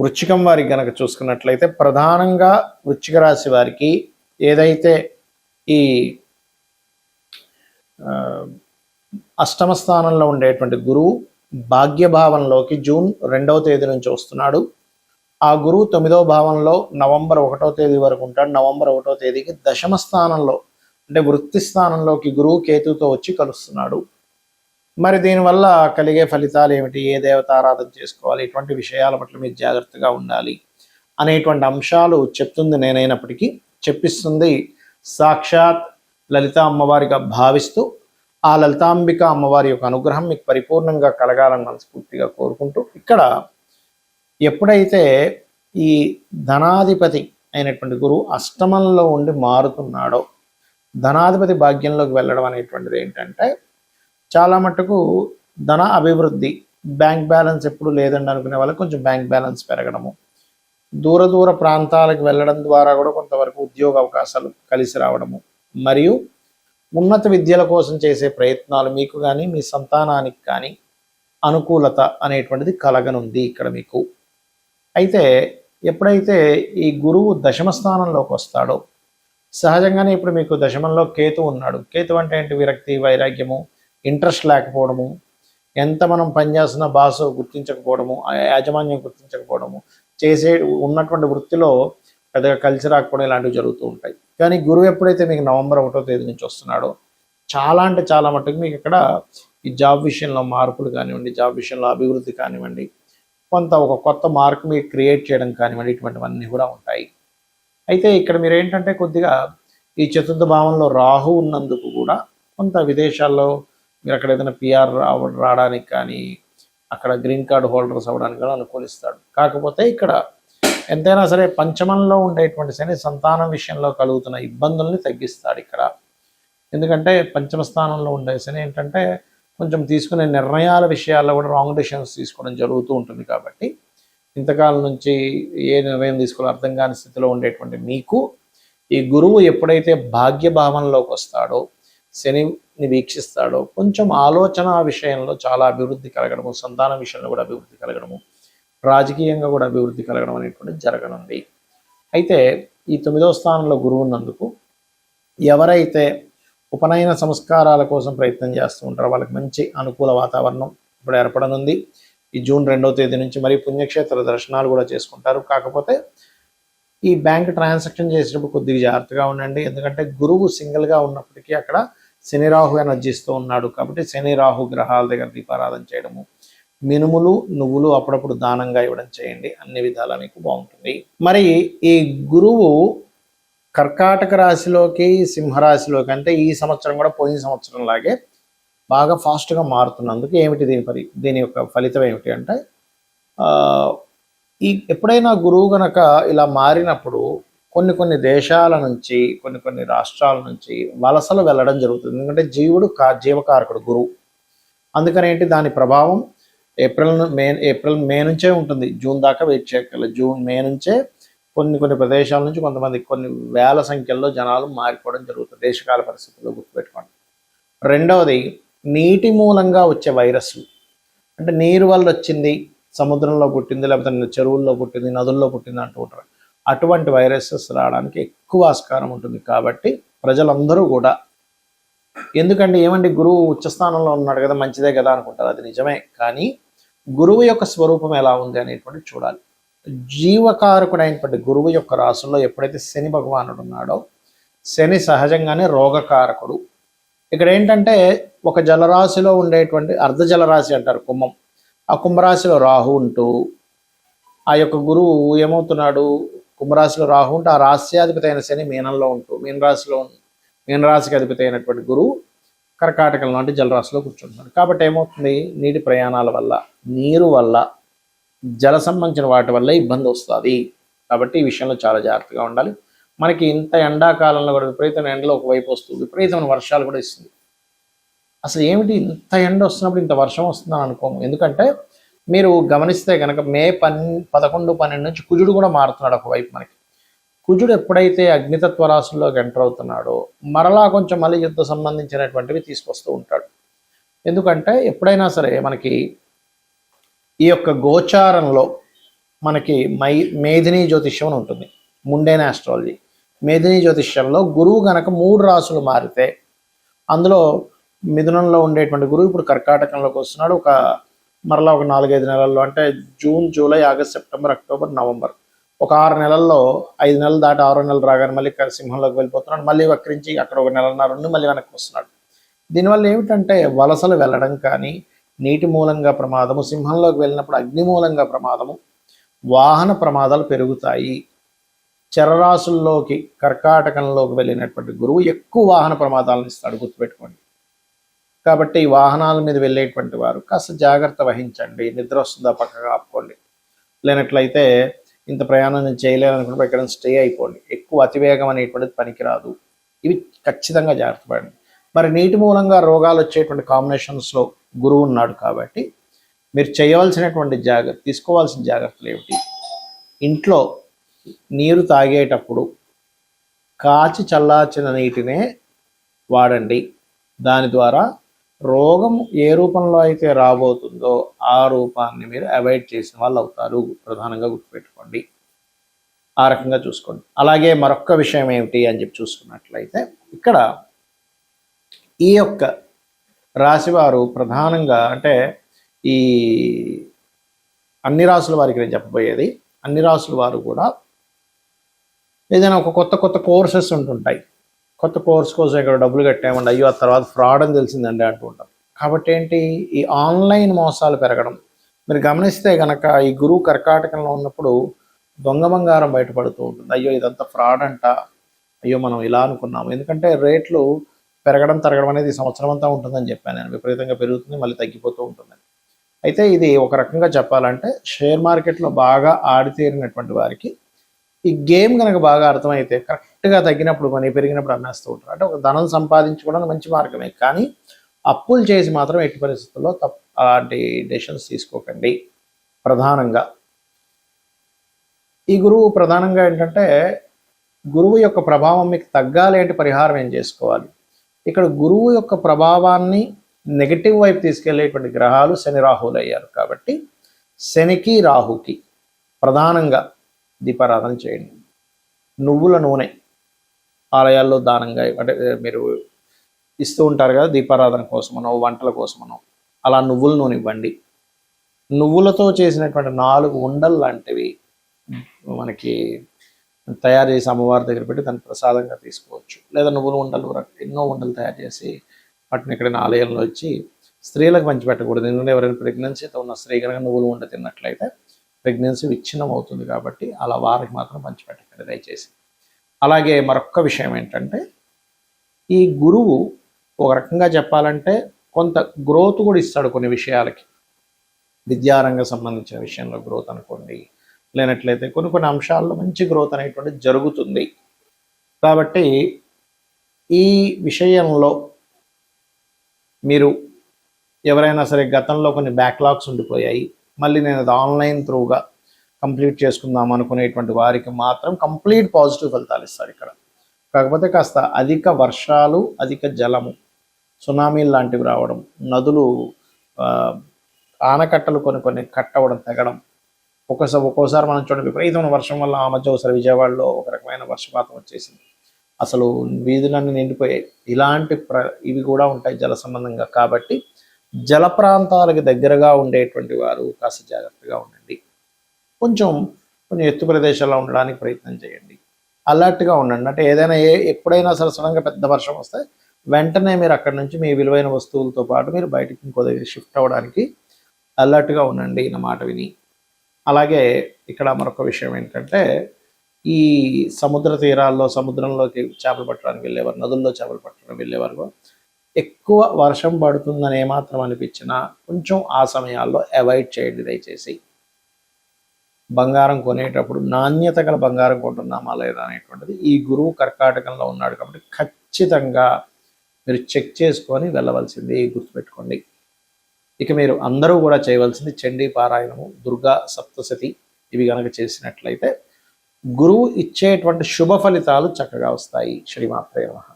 వృశ్చికం వారికి గనక చూసుకున్నట్లయితే ప్రధానంగా వృశ్చిక రాశి వారికి ఏదైతే ఈ అష్టమ స్థానంలో ఉండేటువంటి గురువు భాగ్యభావంలోకి జూన్ 2వ తేదీ నుంచి వస్తున్నాడు. ఆ గురువు 9వ భావంలో నవంబర్ 1వ తేదీ వరకు ఉంటాడు. నవంబర్ 1వ తేదీకి దశమ స్థానంలో అంటే వృత్తి స్థానంలోకి గురువు కేతుతో వచ్చి కలుస్తున్నాడు. మరి దీనివల్ల కలిగే ఫలితాలు ఏమిటి, ఏ దేవత ఆరాధన చేసుకోవాలి, ఇటువంటి విషయాల పట్ల మీరు జాగ్రత్తగా ఉండాలి అనేటువంటి అంశాలు చెప్తుంది నేనైనప్పటికీ చెప్పిస్తుంది సాక్షాత్ లలిత అమ్మవారిగా భావిస్తూ ఆ లలితాంబిక అమ్మవారి యొక్క అనుగ్రహం మీకు పరిపూర్ణంగా కలగాలని మనస్ఫూర్తిగా కోరుకుంటూ, ఇక్కడ ఎప్పుడైతే ఈ ధనాధిపతి అయినటువంటి గురువు అష్టమంలో ఉండి మారుతున్నాడో, ధనాధిపతి భాగ్యంలోకి వెళ్ళడం అనేటువంటిది ఏంటంటే చాలా మటుకు ధన అభివృద్ధి, బ్యాంక్ బ్యాలెన్స్ ఎప్పుడు లేదండి అనుకునే వాళ్ళకి కొంచెం బ్యాంక్ బ్యాలెన్స్ పెరగడము, దూర ప్రాంతాలకు వెళ్ళడం ద్వారా కూడా కొంతవరకు ఉద్యోగ అవకాశాలు కలిసి రావడము, మరియు ఉన్నత విద్యల కోసం చేసే ప్రయత్నాలు మీకు కానీ మీ సంతానానికి కానీ అనుకూలత అనేటువంటిది కలగనుంది ఇక్కడ మీకు. అయితే ఎప్పుడైతే ఈ గురువు దశమ స్థానంలోకి వస్తాడో, సహజంగానే ఇప్పుడు మీకు దశమంలో కేతు ఉన్నాడు. కేతు అంటే ఏంటి? విరక్తి, వైరాగ్యము, ఇంట్రెస్ట్ లేకపోవడము, ఎంత మనం పనిచేస్తున్న బాసు గుర్తించకపోవడము, యాజమాన్యం గుర్తించకపోవడము, చేసే ఉన్నటువంటి వృత్తిలో పెద్దగా కలిసి రాకపోవడం ఇలాంటివి జరుగుతూ ఉంటాయి. కానీ గురువు ఎప్పుడైతే మీకు నవంబర్ 1వ తేదీ నుంచి వస్తున్నాడో చాలా అంటే చాలా మటుకు మీకు ఇక్కడ ఈ జాబ్ విషయంలో మార్పులు కానివ్వండి, జాబ్ విషయంలో అభివృద్ధి కానివ్వండి, కొంత ఒక కొత్త మార్క్ మీరు క్రియేట్ చేయడం కానివ్వండి, ఇటువంటివన్నీ కూడా ఉంటాయి. అయితే ఇక్కడ మీరు ఏంటంటే కొద్దిగా ఈ చతుర్థ భావంలో రాహు ఉన్నందుకు కూడా కొంత విదేశాల్లో మీరు అక్కడ ఏదైనా పిఆర్ రావడానికి కానీ, అక్కడ గ్రీన్ కార్డు హోల్డర్స్ అవ్వడానికి కూడా అనుకూలిస్తాడు. కాకపోతే ఇక్కడ ఎంతైనా సరే పంచమంలో ఉండేటువంటి శని సంతానం విషయంలో కలుగుతున్న ఇబ్బందుల్ని తగ్గిస్తాడు ఇక్కడ. ఎందుకంటే పంచమ స్థానంలో ఉండే శని ఏంటంటే కొంచెం తీసుకునే నిర్ణయాల విషయాల్లో కూడా రాంగ్ డెసిషన్స్ తీసుకోవడం జరుగుతూ ఉంటుంది. కాబట్టి ఇంతకాలం నుంచి ఏ నిర్ణయం తీసుకోవాలో అర్థం కాని స్థితిలో ఉండేటువంటి మీకు ఈ గురువు ఎప్పుడైతే భాగ్యభావంలోకి వస్తాడో, శనిని వీక్షిస్తాడో, కొంచెం ఆలోచన విషయంలో చాలా అభివృద్ధి కలగడము, సంతానం విషయంలో కూడా అభివృద్ధి కలగడము, రాజకీయంగా కూడా అభివృద్ధి కలగడం అనేటువంటిది జరగనుంది. అయితే ఈ 9వ స్థానంలో గురువు ఉన్నందుకు ఎవరైతే ఉపనయన సంస్కారాల కోసం ప్రయత్నం చేస్తూ ఉంటారో వాళ్ళకి మంచి అనుకూల వాతావరణం ఇప్పుడు ఏర్పడనుంది. ఈ జూన్ 2వ తేదీ నుంచి మరి పుణ్యక్షేత్ర దర్శనాలు కూడా చేసుకుంటారు. కాకపోతే ఈ బ్యాంక్ ట్రాన్సాక్షన్ చేసేటప్పుడు కొద్దిగా జాగ్రత్తగా ఉండండి. ఎందుకంటే గురువు సింగిల్గా ఉన్నప్పటికీ అక్కడ శని రాహు ఎనర్జీస్తూ ఉన్నాడు. కాబట్టి శని రాహు గ్రహాల దగ్గర దీపారాధన చేయడము, మినుములు నువ్వులు అప్పుడప్పుడు దానంగా ఇవ్వడం చేయండి. అన్ని విధాలా మీకు బాగుంటుంది. మరి ఈ గురువు కర్కాటక రాశిలోకి సింహరాశిలోకి అంటే ఈ సంవత్సరం కూడా పోయిన సంవత్సరం లాగే బాగా ఫాస్ట్గా మారుతున్నందుకు ఏమిటి దీని యొక్క ఫలితం ఏమిటి అంటే ఎప్పుడైనా గురువు గనక ఇలా మారినప్పుడు కొన్ని దేశాల నుంచి కొన్ని రాష్ట్రాల నుంచి వలసలు వెళ్ళడం జరుగుతుంది. ఎందుకంటే జీవుడు జీవకారకుడు గురువు. అందుకని ఏంటి దాని ప్రభావం ఏప్రిల్ మే నుంచే ఉంటుంది. జూన్ దాకా వెయిట్ చేయగల. మే నుంచే కొన్ని ప్రదేశాల నుంచి కొంతమంది కొన్ని వేల సంఖ్యలో జనాలు మారిపోవడం జరుగుతుంది. దేశకాల పరిస్థితుల్లో గుర్తుపెట్టుకోండి. రెండవది నీటి మూలంగా వచ్చే వైరస్లు. అంటే నీరు వల్ల వచ్చింది, సముద్రంలో పుట్టింది, లేకపోతే చెరువుల్లో పుట్టింది, నదుల్లో పుట్టింది అంటూ ఉంటారు. అటువంటి వైరసెస్ రావడానికి ఎక్కువ ఆస్కారం ఉంటుంది. కాబట్టి ప్రజలందరూ కూడా ఎందుకంటే ఏమండి గురువు ఉచ్చస్థానంలో ఉన్నాడు కదా మంచిదే కదా అనుకుంటారు. అది నిజమే. కానీ గురువు యొక్క స్వరూపం ఎలా ఉంది అనేటువంటి చూడాలి. జీవకారకుడైనటువంటి గురువు యొక్క రాశుల్లో ఎప్పుడైతే శని భగవానుడు ఉన్నాడో, శని సహజంగానే రోగకారకుడు. ఇక్కడ ఏంటంటే ఒక జలరాశిలో ఉండేటువంటి అర్ధ జలరాశి అంటారు కుంభం. ఆ కుంభరాశిలో రాహు ఉంటూ ఆ యొక్క గురువు ఏమవుతున్నాడు, కుంభరాశిలో రాహు ఉంటూ ఆ రాశ్యాధిపతి అయిన శని మీనంలో ఉంటూ మీనరాశికి అధిపతి అయినటువంటి గురువు కర్కాటకంలో అంటే జలరాశిలో కూర్చుంటున్నాడు. కాబట్టి ఏమవుతుంది, నీటి ప్రయాణాల వల్ల, నీరు వల్ల, జల సంబంధించిన వాటి వల్ల ఇబ్బంది వస్తుంది. కాబట్టి ఈ విషయంలో చాలా జాగ్రత్తగా ఉండాలి. మనకి ఇంత ఎండాకాలంలో కూడా విపరీతమైన ఎండలో ఒకవైపు వస్తుంది, విపరీతమైన వర్షాలు కూడా ఇస్తుంది. అసలు ఏమిటి ఇంత ఎండ వస్తున్నప్పుడు ఇంత వర్షం వస్తుందని అనుకోము. ఎందుకంటే మీరు గమనిస్తే కనుక మే 11, 12 నుంచి కుజుడు కూడా మారుతున్నాడు ఒకవైపు. మనకి కుజుడు ఎప్పుడైతే అగ్నితత్వ రాశుల్లోకి ఎంటర్ అవుతున్నాడో మరలా కొంచెం మళ్ళీ యుద్ధ సంబంధించినటువంటివి తీసుకొస్తూ ఉంటాడు. ఎందుకంటే ఎప్పుడైనా సరే మనకి ఈ యొక్క గోచారంలో మనకి మేధిని జ్యోతిష్యం అని ఉంటుంది, ముండేన ఆస్ట్రాలజీ. మేధిని జ్యోతిష్యంలో గురువు గనక 3 రాసులు మారితే, అందులో మిథునంలో ఉండేటువంటి గురువు ఇప్పుడు కర్కాటకంలోకి వస్తున్నాడు. మరలా ఒక 4-5 నెలల్లో, అంటే June, July, August, September, October, November, ఒక 6 నెలల్లో, 5 నెలలు దాటి 6వ నెలలు రాగానే మళ్ళీ సింహంలోకి వెళ్ళిపోతున్నాడు. మళ్ళీ వక్రించి అక్కడ ఒక నెలన్నర నుండి మళ్ళీ వెనక్కి వస్తున్నాడు. దీనివల్ల ఏమిటంటే వలసలు వెళ్ళడం కానీ, నీటి మూలంగా ప్రమాదము, సింహంలోకి వెళ్ళినప్పుడు అగ్ని మూలంగా ప్రమాదము, వాహన ప్రమాదాలు పెరుగుతాయి. చరరాశుల్లోకి కర్కాటకంలోకి వెళ్ళినటువంటి గురువు ఎక్కువ వాహన ప్రమాదాలను ఇస్తాడు, గుర్తుపెట్టుకోండి. కాబట్టి ఈ వాహనాల మీద వెళ్ళేటువంటి వారు కాస్త జాగ్రత్త వహించండి. నిద్ర వస్తుందా పక్కగా ఆపుకోండి, లేనట్లయితే ఇంత ప్రయాణం నేను చేయలేననుకుంటే ఎక్కడ స్టే అయిపోండి. ఎక్కువ అతివేగం అనేటువంటిది పనికిరాదు. ఇవి ఖచ్చితంగా జాగ్రత్త పడండి. మరి నీటి మూలంగా రోగాలు వచ్చేటువంటి కాంబినేషన్స్లో గురువు ఉన్నాడు కాబట్టి మీరు చేయవలసినటువంటి తీసుకోవాల్సిన జాగ్రత్తలు ఏమిటి? ఇంట్లో నీరు తాగేటప్పుడు కాచి చల్లార్చిన నీటినే వాడండి. దాని ద్వారా రోగం ఏ రూపంలో అయితే రాబోతుందో ఆ రూపాన్ని మీరు అవాయిడ్ చేసిన వాళ్ళు అవుతారు. ప్రధానంగా గుర్తుపెట్టుకోండి, ఆ రకంగా చూసుకోండి. అలాగే మరొక విషయం ఏమిటి అని చెప్పి చూసుకున్నట్లయితే, ఇక్కడ ఈ యొక్క రాశివారు ప్రధానంగా, అంటే ఈ అన్ని రాసుల వారికి నేను చెప్పబోయేది, అన్ని రాసుల వారు కూడా ఏదైనా ఒక కొత్త కోర్సెస్ ఉంటుంటాయి. కొత్త కోర్స్ కోసం ఇక్కడ డబ్బులు కట్టామండి, అయ్యో ఆ తర్వాత ఫ్రాడ్ అని తెలిసిందండి అంటూ ఉంటాం. కాబట్టి ఏంటి, ఈ ఆన్లైన్ మోసాలు పెరగడం. మీరు గమనిస్తే కనుక ఈ గురువు కర్కాటకంలో ఉన్నప్పుడు దొంగ బంగారం బయటపడుతూ ఉంటుంది. అయ్యో ఇదంతా ఫ్రాడ్ అంట, అయ్యో మనం ఇలా అనుకున్నాము. ఎందుకంటే రేట్లు పెరగడం తరగడం అనేది సంవత్సరం అంతా ఉంటుందని చెప్పాను నేను. విపరీతంగా పెరుగుతుంది, మళ్ళీ తగ్గిపోతూ ఉంటుంది. అయితే ఇది ఒక రకంగా చెప్పాలంటే షేర్ మార్కెట్లో బాగా ఆడితేరినటువంటి వారికి ఈ గేమ్ కనుక బాగా అర్థమైతే కరెక్ట్గా తగ్గినప్పుడు మనీ పెరిగినప్పుడు అమ్మేస్తూ ఉంటారు. అంటే ఒక ధనం సంపాదించుకోవడానికి మంచి మార్గమే, కానీ అప్పులు చేసి మాత్రం ఎట్టి పరిస్థితుల్లో అలాంటి డెసిషన్స్ తీసుకోకండి. ప్రధానంగా ఈ గురువు ప్రధానంగా ఏంటంటే, గురువు యొక్క ప్రభావం మీకు తగ్గాలి అంటే పరిహారం ఏం చేసుకోవాలి? ఇక్కడ గురువు యొక్క ప్రభావాన్ని నెగిటివ్ వైపు తీసుకెళ్లేటువంటి గ్రహాలు శని రాహువులు అయ్యారు. కాబట్టి శనికి రాహుకి ప్రధానంగా దీపారాధన చేయండి. నువ్వుల నూనె ఆలయాల్లో దానంగా, అంటే మీరు ఇస్తూ ఉంటారు కదా దీపారాధన కోసమనో వంటల కోసమనో, అలా నువ్వుల నూనె ఇవ్వండి. నువ్వులతో చేసినటువంటి 4 ఉండలు లాంటివి మనకి తయారు చేసి అమ్మవారి దగ్గర పెట్టి దాన్ని ప్రసాదంగా తీసుకోవచ్చు. లేదా నువ్వుల ఉండలు, ఎన్నో ఉండలు తయారు చేసి వాటిని ఎక్కడైనా ఆలయంలో వచ్చి స్త్రీలకు పంచిపెట్టకూడదు. ఎందుకంటే ఎవరైనా ప్రెగ్నెన్సీతో ఉన్న స్త్రీ కనుక నువ్వులు ఉండ తిన్నట్లయితే ప్రెగ్నెన్సీ విచ్ఛిన్నం అవుతుంది. కాబట్టి అలా వారికి మాత్రం పంచిపెట్టకండి దయచేసి. అలాగే మరొక విషయం ఏంటంటే, ఈ గురువు ఒక రకంగా చెప్పాలంటే కొంత గ్రోత్ కూడా ఇస్తాడు కొన్ని విషయాలకి. విద్యారంగం సంబంధించిన విషయంలో గ్రోత్ అనుకోండి, లేనట్లయితే కొన్ని అంశాల్లో మంచి గ్రోత్ అనేటువంటిది జరుగుతుంది. కాబట్టి ఈ విషయంలో మీరు ఎవరైనా సరే గతంలో కొన్ని బ్యాక్లాగ్స్ ఉండిపోయాయి, మళ్ళీ నేను అది ఆన్లైన్ త్రూగా కంప్లీట్ చేసుకుందాం అనుకునేటువంటి వారికి మాత్రం కంప్లీట్ పాజిటివ్ ఫలితాలు ఇస్తారు ఇక్కడ. కాకపోతే కాస్త అధిక వర్షాలు, అధిక జలము, సునామీలు లాంటివి రావడం, నదులు ఆనకట్టలు కొన్ని కట్టవడం, తెగడం, ఒక్కోసారి మనం చూడండి విపరీతమైన వర్షం వల్ల ఆ మధ్య ఒకసారి విజయవాడలో ఒక రకమైన వర్షపాతం వచ్చేసింది. అసలు వీధులన్నీ నిండిపోయాయి. ఇలాంటి ఇవి కూడా ఉంటాయి జల సంబంధంగా. కాబట్టి జల ప్రాంతాలకు దగ్గరగా ఉండేటువంటి వారు కాస్త జాగ్రత్తగా ఉండండి. కొంచెం ఎత్తు ప్రదేశాల్లో ఉండడానికి ప్రయత్నం చేయండి. అలర్ట్గా ఉండండి. అంటే ఏదైనా ఎప్పుడైనా సరే సడన్గా పెద్ద వర్షం వస్తే వెంటనే మీరు అక్కడి నుంచి మీ విలువైన వస్తువులతో పాటు మీరు బయటికి ఇంకో దగ్గర షిఫ్ట్ అవ్వడానికి అలర్ట్గా ఉండండి నా మాట విని. అలాగే ఇక్కడ మరొక విషయం ఏంటంటే, ఈ సముద్ర తీరాల్లో సముద్రంలోకి చేపలు పట్టడానికి వెళ్ళేవారు, నదుల్లో చేపలు పట్టడానికి వెళ్ళేవారు ఎక్కువ వర్షం పడుతుందని ఏమాత్రం అనిపించినా కొంచెం ఆ సమయాల్లో అవాయిడ్ చేయండి దయచేసి. బంగారం కొనేటప్పుడు నాణ్యత గల బంగారం కొంటున్నామా లేదా అనేటువంటిది ఈ గురువు కర్కాటకంలో ఉన్నాడు కాబట్టి ఖచ్చితంగా మీరు చెక్ చేసుకొని వెళ్ళవలసింది గుర్తుపెట్టుకోండి. ఇక మీరు అందరూ కూడా చేయవలసింది చండీ పారాయణము, దుర్గా సప్తశతి ఇవి కనుక చేసినట్లయితే గురువు ఇచ్చేటువంటి శుభ ఫలితాలు చక్కగా వస్తాయి. శ్రీమాత్రే నమః.